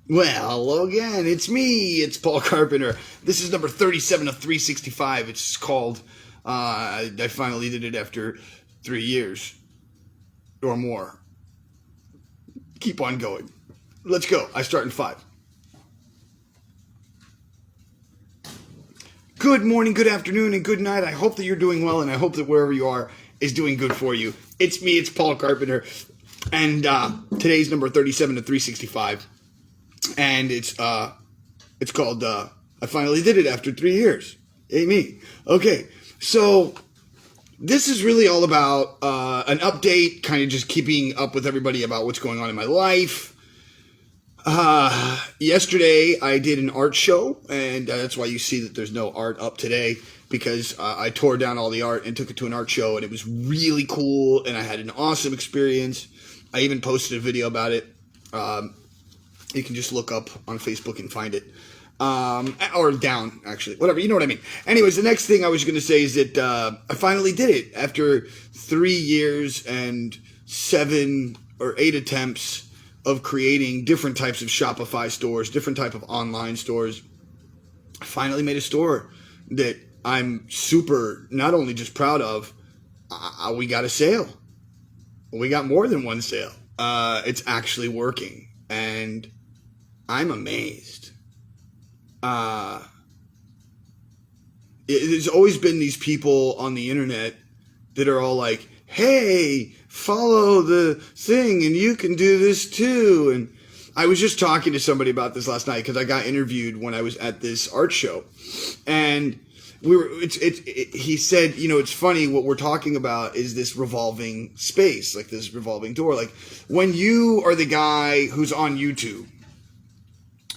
Well, hello again. It's me. It's Paul Carpenter. This is number 37 of 365. It's called, I finally did it after 3 years or more. Keep on going. Let's go. I start in 5. Good morning, good afternoon, and good night. I hope that you're doing well, and I hope that wherever you are is doing good for you. It's me. It's Paul Carpenter. And today's number 37 of 365. And it's called I finally did it after 3 years. Ain't me. Okay, so this is really all about an update, kind of just keeping up with everybody about what's going on in my life. Yesterday I did an art show, and that's why you see that there's no art up today, because I tore down all the art and took it to an art show, and it was really cool, and I had an awesome experience. I even posted a video about it. You can just look up on Facebook and find it. Or down, actually. Whatever, you know what I mean. Anyways, the next thing I was going to say is that I finally did it. After 3 years and 7 or 8 attempts of creating different types of Shopify stores, different type of online stores, I finally made a store that I'm super, not only just proud of, we got a sale. We got more than one sale. It's actually working. And I'm amazed. There's always been these people on the internet that are all like, hey, follow the thing and you can do this too. And I was just talking to somebody about this last night because I got interviewed when I was at this art show. And he said, you know, it's funny, what we're talking about is this revolving space, like this revolving door. Like when you are the guy who's on YouTube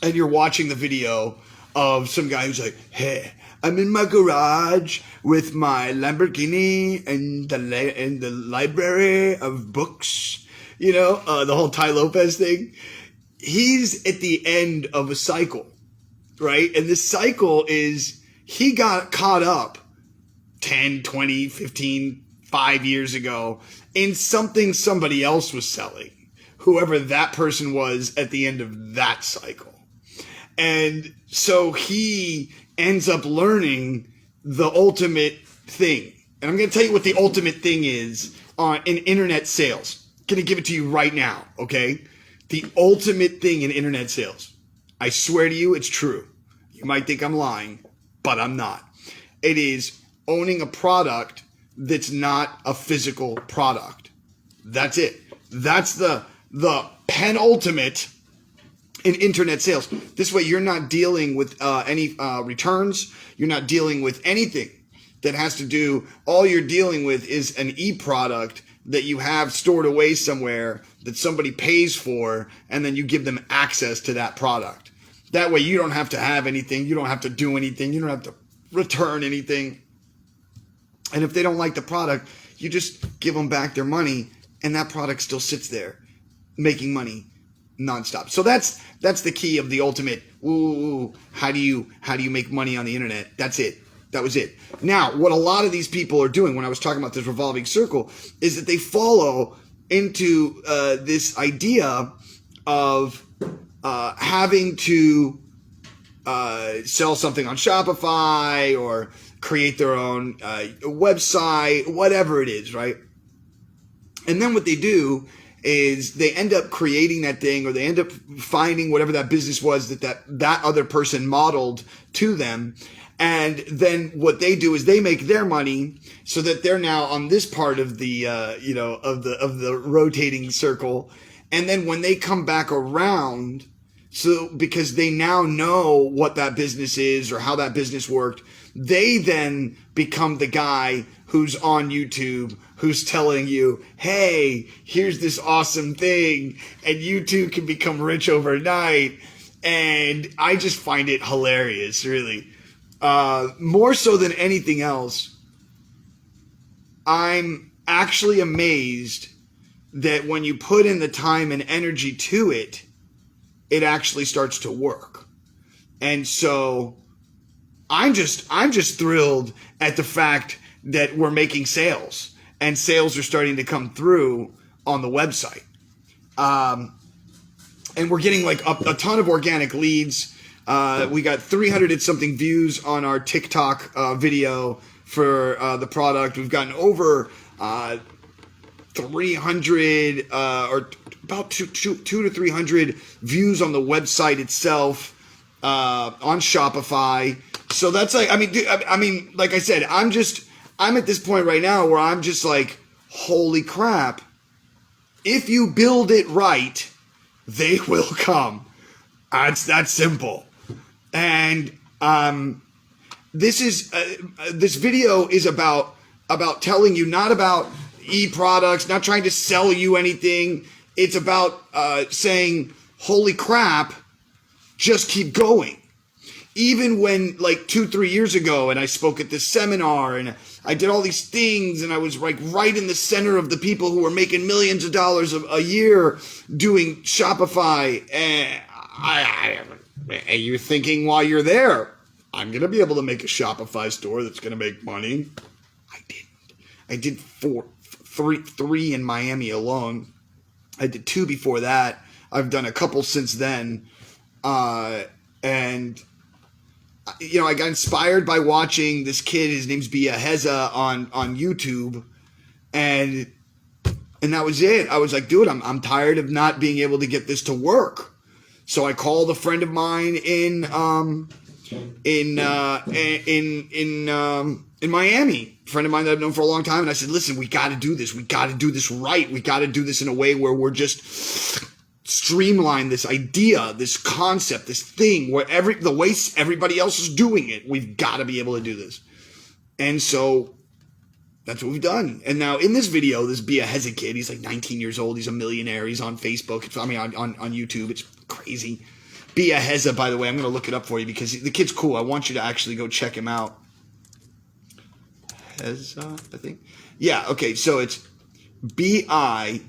and you're watching the video of some guy who's like, hey, I'm in my garage with my Lamborghini and the library of books, you know, the whole Tai Lopez thing. He's at the end of a cycle, right? And this cycle is, he got caught up 10, 20, 15, 5 years ago in something somebody else was selling, whoever that person was at the end of that cycle. And so he ends up learning the ultimate thing. And I'm going to tell you what the ultimate thing is in internet sales. I'm going to give it to you right now, okay? The ultimate thing in internet sales. I swear to you, it's true. You might think I'm lying, but I'm not. It is owning a product that's not a physical product. That's it. That's the penultimate in internet sales. This way you're not dealing with any returns. You're not dealing with anything that has to do, all you're dealing with is an e-product that you have stored away somewhere that somebody pays for, and then you give them access to that product. That way you don't have to have anything. You don't have to do anything. You don't have to return anything. And if they don't like the product, you just give them back their money, and that product still sits there making money nonstop. So that's the key of the ultimate. How do you make money on the internet? That's it. That was it. Now, what a lot of these people are doing, when I was talking about this revolving circle, is that they follow into this idea of having to sell something on Shopify or create their own website, whatever it is, right? And then what they do is they end up creating that thing, or they end up finding whatever that business was that other person modeled to them. And then what they do is they make their money so that they're now on this part of the, of the rotating circle. And then when they come back around, so because they now know what that business is or how that business worked, they then become the guy who's on YouTube, who's telling you, hey, here's this awesome thing, and you too can become rich overnight. And I just find it hilarious, really. More so than anything else, I'm actually amazed that when you put in the time and energy to it, it actually starts to work. And so I'm just thrilled at the fact that we're making sales, and sales are starting to come through on the website. and we're getting like a ton of organic leads. We got 300 and something views on our TikTok video for the product. We've gotten over 300 or about two to 300 views on the website itself on Shopify. So that's like, I mean, like I said, I'm at this point right now where I'm just like, holy crap. If you build it right, they will come. It's that simple. And this video is about telling you, not about e-products, not trying to sell you anything. It's about saying, holy crap, just keep going. Even when like 2-3 years ago, and I spoke at this seminar and I did all these things, and I was like right in the center of the people who were making millions of dollars a year doing Shopify. And you're thinking while you're there, I'm going to be able to make a Shopify store that's going to make money. I didn't. I did three in Miami alone. I did 2 before that. I've done a couple since then. And you know, I got inspired by watching this kid. His name's Bia Heza on YouTube, and that was it. I was like, dude, I'm tired of not being able to get this to work. So I called a friend of mine in Miami, a friend of mine that I've known for a long time, and I said, listen, we got to do this. We got to do this right. We got to do this in a way where we're just streamline this idea, this concept, this thing, where the way everybody else is doing it, we've got to be able to do this. And so that's what we've done. And now in this video, this Bia Heza kid, he's like 19 years old. He's a millionaire. He's on Facebook. On YouTube. It's crazy. Bia Heza, by the way, I'm going to look it up for you because the kid's cool. I want you to actually go check him out. Heza, I think. Yeah. Okay. So it's Biaheza.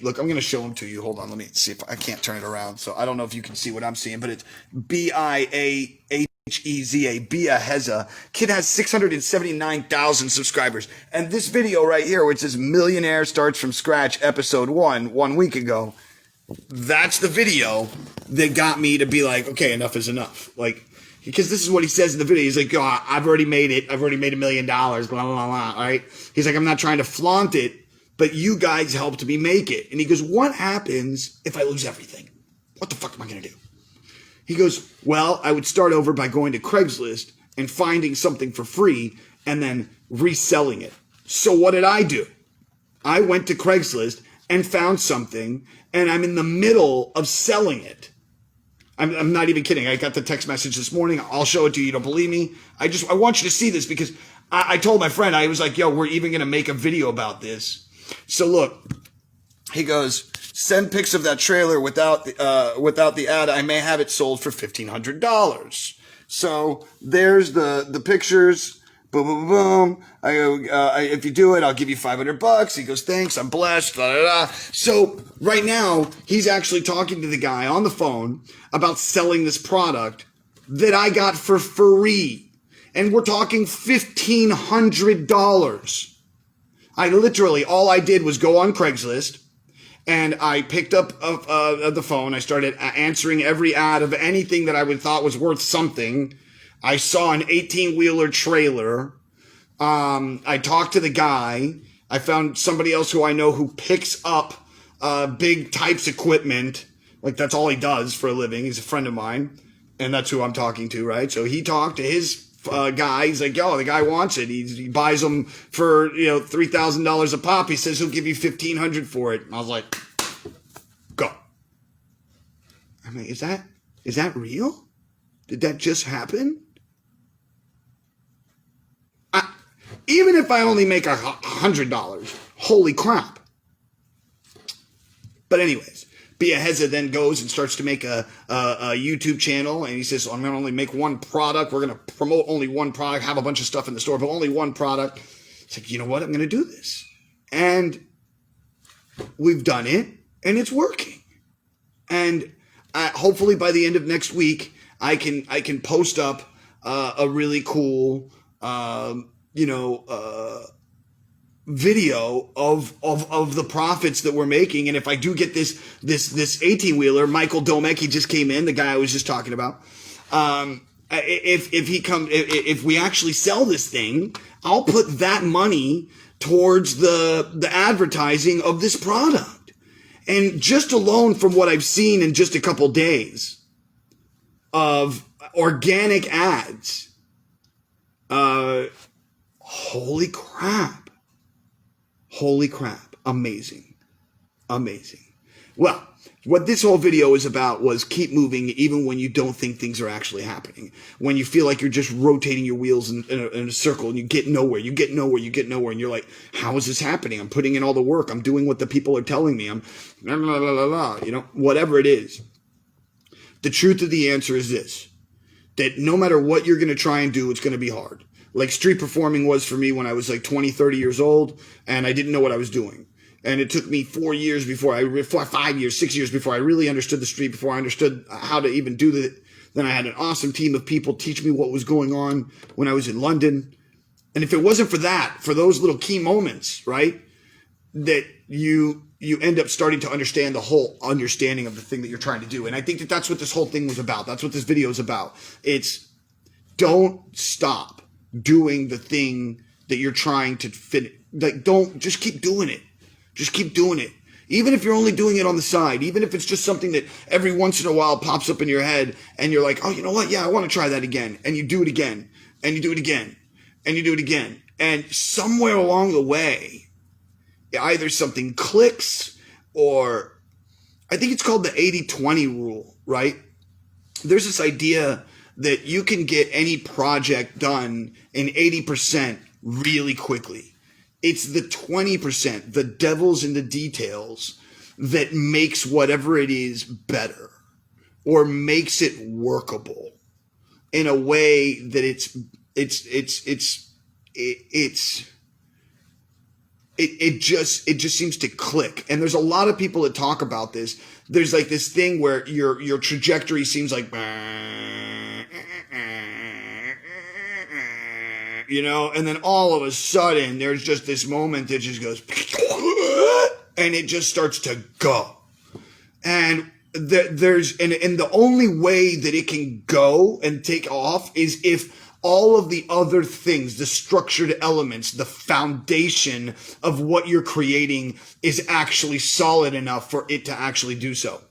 Look, I'm going to show them to you. Hold on. Let me see if I can't turn it around. So I don't know if you can see what I'm seeing, but it's Biaheza. Bia Heza. Kid has 679,000 subscribers. And this video right here, which is Millionaire Starts From Scratch, episode 1 week ago, that's the video that got me to be like, okay, enough is enough. Like, because this is what he says in the video. He's like, oh, I've already made it. I've already made $1 million, blah, blah, blah. All right. He's like, I'm not trying to flaunt it, but you guys helped me make it. And he goes, what happens if I lose everything? What the fuck am I going to do? He goes, well, I would start over by going to Craigslist and finding something for free and then reselling it. So what did I do? I went to Craigslist and found something, and I'm in the middle of selling it. I'm not even kidding. I got the text message this morning. I'll show it to you. You don't believe me? I want you to see this because I told my friend, I was like, yo, we're even going to make a video about this. So look, he goes, send pics of that trailer without the ad. I may have it sold for $1,500. So there's the pictures. Boom, boom, boom. I go, if you do it, I'll give you $500. He goes, thanks. I'm blessed. Da, da, da. So right now he's actually talking to the guy on the phone about selling this product that I got for free. And we're talking $1,500. I literally, all I did was go on Craigslist and I picked up the phone. I started answering every ad of anything that I would thought was worth something. I saw an 18-wheeler trailer. I talked to the guy. I found somebody else who I know who picks up big types equipment. Like that's all he does for a living. He's a friend of mine. And that's who I'm talking to, right? So he talked to his guy. He's like, yo, the guy wants it. He buys them for, $3,000 a pop. He says he'll give you $1,500 for it. And I was like, go. I mean, is that real? Did that just happen? Even if I only make $100, holy crap. But anyways, Bia Heza then goes and starts to make a YouTube channel, and he says, I'm going to only make one product. We're going to promote only one product, have a bunch of stuff in the store, but only one product. It's like, you know what? I'm going to do this. And we've done it, and it's working. And hopefully by the end of next week, I can post up a really cool, video of the profits that we're making. And if I do get this 18-wheeler, Michael Domek, he just came in, the guy I was just talking about. If we actually sell this thing, I'll put that money towards the advertising of this product. And just alone from what I've seen in just a couple days of organic ads, holy crap. Amazing. Well, what this whole video is about was keep moving even when you don't think things are actually happening. When you feel like you're just rotating your wheels in a circle and you get nowhere, and you're like, how is this happening? I'm putting in all the work. I'm doing what the people are telling me. I'm blah, blah, blah, blah, blah, whatever it is. The truth of the answer is this, that no matter what you're going to try and do, it's going to be hard. Like street performing was for me when I was like 20, 30 years old, and I didn't know what I was doing. And it took me 4 years 5 years, 6 years before I really understood the street, before I understood how to even do it. Then I had an awesome team of people teach me what was going on when I was in London. And if it wasn't for that, for those little key moments, right, that you end up starting to understand the whole understanding of the thing that you're trying to do. And I think that that's what this whole thing was about. That's what this video is about. It's don't stop doing the thing that you're trying to finish. Like, just keep doing it. Just keep doing it. Even if you're only doing it on the side, even if it's just something that every once in a while pops up in your head and you're like, oh, you know what? Yeah, I want to try that again. And you do it again, and you do it again, and you do it again. And somewhere along the way, either something clicks, or I think it's called the 80-20 rule, right? There's this idea that you can get any project done in 80% really quickly. It's the 20%, the devil's in the details, that makes whatever it is better or makes it workable in a way that it just seems to click. And there's a lot of people that talk about this. There's like this thing where your trajectory seems like, and then all of a sudden there's just this moment that just goes, and it just starts to go. And the only way that it can go and take off is if all of the other things, the structured elements, the foundation of what you're creating is actually solid enough for it to actually do so.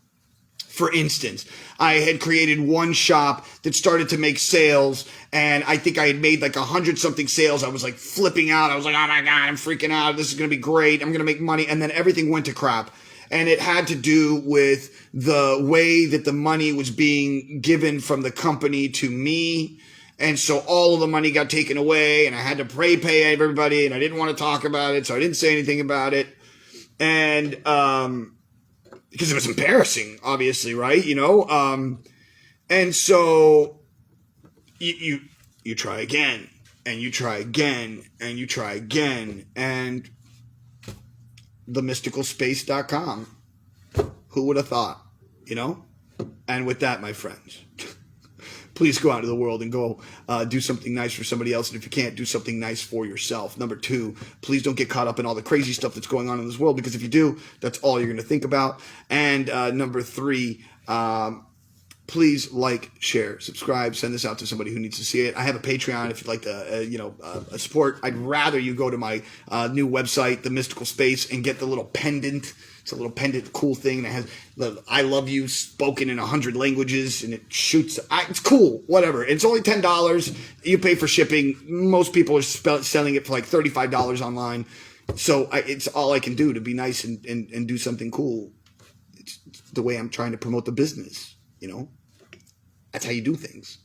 For instance, I had created one shop that started to make sales, and I think I had made like 100-something sales. I was like flipping out. I was like, oh my God, I'm freaking out. This is going to be great. I'm going to make money. And then everything went to crap. And it had to do with the way that the money was being given from the company to me. And so all of the money got taken away, and I had to pay everybody, and I didn't want to talk about it, so I didn't say anything about it. And, because it was embarrassing, obviously, right? And so you try again, and you try again, and you try again, and themysticalspace.com. Who would have thought, And with that, my friends, please go out into the world and go do something nice for somebody else. And if you can't, do something nice for yourself. Number 2, please don't get caught up in all the crazy stuff that's going on in this world, because if you do, that's all you're going to think about. And number 3, please like, share, subscribe, send this out to somebody who needs to see it. I have a Patreon if you'd like to, support. I'd rather you go to my new website, The Mystical Space, and get the little pendant. It's a little pendant, cool thing that has the "I love you" spoken in 100 languages, and it shoots. It's cool, whatever. It's only $10. You pay for shipping. Most people are selling it for like $35 online. So it's all I can do to be nice and do something cool. It's the way I'm trying to promote the business, That's how you do things.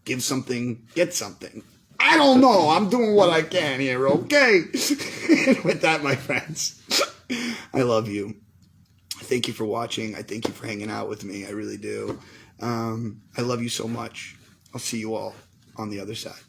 Give something, get something. I don't know. I'm doing what I can here, okay? And with that, my friends, I love you. Thank you for watching. I thank you for hanging out with me. I really do. I love you so much. I'll see you all on the other side.